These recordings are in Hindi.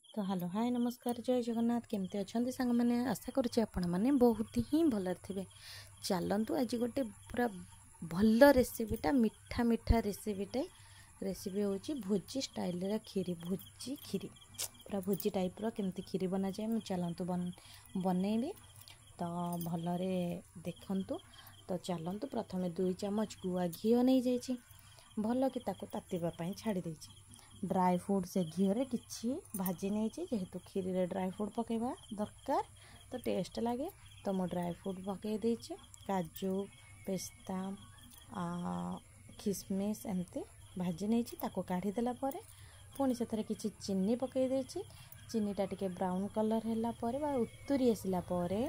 तो हेलो हाय नमस्कार जय जगन्नाथ केमती अच्छा सांग मैंने आशा करुच्चे आपण मैंने बहुत ही भल थे। चलतु आज गोटे पूरा भल रेसिपीटा मिठा मिठा रेसिपी हूँ भोजी स्टाइल खीरी भोजी खीरी पूरा भोजी टाइप केमती खीरी बना जाए मुझे चलतु बनइबी तो भलरे देखंतु। तो चलतु प्रथमे 2 चामच गुआ घी नहीं जाइए भल कि तातीबा छाड़ी देछि। ड्राई फ्रूट से घीरे किसी भाजी नहीं जेहेतु खीरी रे ड्राई फ्रूट पकेबा दरकार तो टेस्ट लगे तो मो ड्राई फ्रूट पकई देछि काजू पेस्ता किशमिश एमती भाजी नहीं ताको काढ़ी देला परे पुणी से किसी चीनी पकई देछि। चीनीटा टिके ब्राउन कलर हैला परे बा उतुरी आसिला परे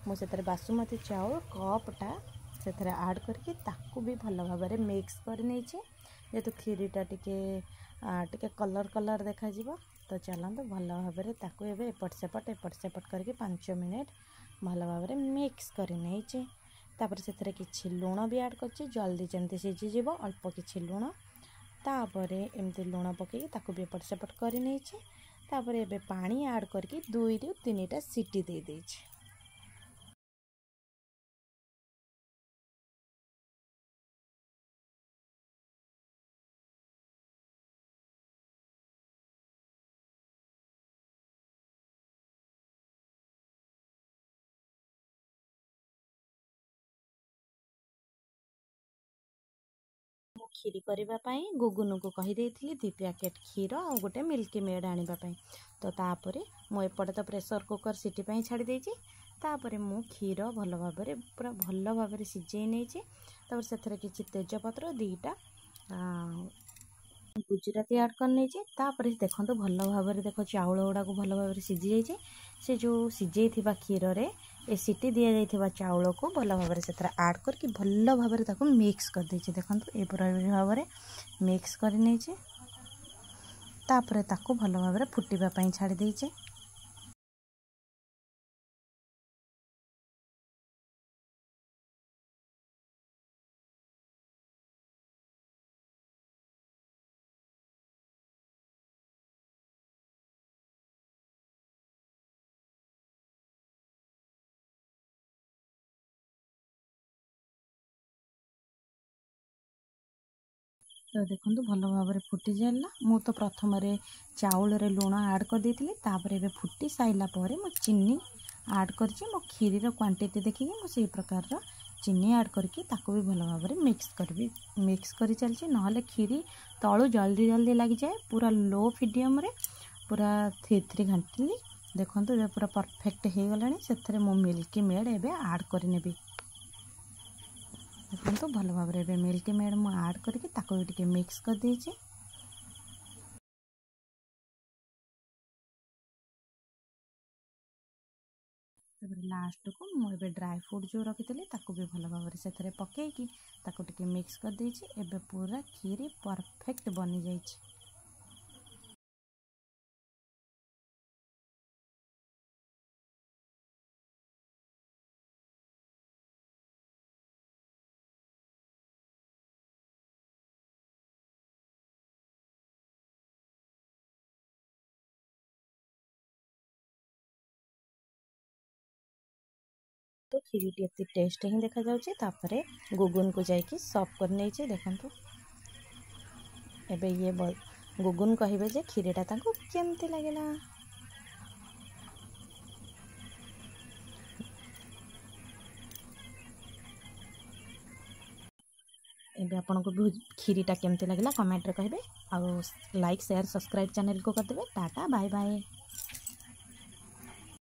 मुझे बासुमती चाउल कपटा से ऐड करके ताकू भी भल भाव मिक्स कर नहीं जेहेतु खीरीटा टिके कलर कलर देखा तो चलते भल भाव ताकू एपट सेपट करके 5 मिनट भल भाव मिक्स कर नहीं से किसी लुण भी ऐड कर जल्दी जमी सीझीज अल्प किसी लुण तापर एमती लुण पकई ताकू भी एपट सेपट कर नहीं पानी ऐड करके 2 ରୁ 3टा सीटी दे देछि। खीरी करने गुगुनु को कहीदे 2 पैकेट क्षीर और गोटे मिल्की मेड आने तो तापर मुझे तो प्रेशर कुकर सीटी छाड़ी देछि। तापर मु क्षीर भल भाव पूरा भल भाव सीझे नहीं से किसी तेजपत्र 2टा गुजराती ऐड कर नहीं देखो भल भाव देख चाउल गुड़ा भल भाव सीझी जाइए से जो सीझे क्षीर रे ए सीटी दि जाइए चाउल को भल भाव से ऐड करके भल भाव मिक्स कर देछि। देखो ये पूरा भाव मिक्स कर नहीं भल भाव फुटापी छाड़ी देछि। तो देखो भल भाव फुटी जाला मु तो प्रथम चाउल रे लुण ऐड कर देती तापर फुटी साइला मु चीनी ऐड कर खीरी क्वांटिटी देखिए मुझे प्रकार चीनी ऐड करके ताको भी भल भाव मिक्स कर चलती ना खीरी तलू जल्दी जल्दी लग जाए। पूरा लो मीडियम रे पूरा थी घाटी देखो पूरा परफेक्ट हो गला से मिल्की मेड एवं ऐड कर देखो भल भाव मिल्की मेड मु ऐड करके मिक्स कर देछि। लास्ट को मुझे ड्राई फ्रूट जो रखी थी भी भल भाव से पकईकी मिक्स कर देछि। एबे पूरा खीरी परफेक्ट बनी जाइछि। तो खीरी टी टेस्ट ही देखा जाऊँगी गुगुन को जाकि सर्व कर नहीं देखो एबे ये गुगुन कहे जे खीरीटा केमती लगेगा। एबे आपन को खीरीटा केमती लगला कमेंट रे कहिबे और लाइक शेयर सब्सक्राइब चैनल को कर देबे। Tata bye bye.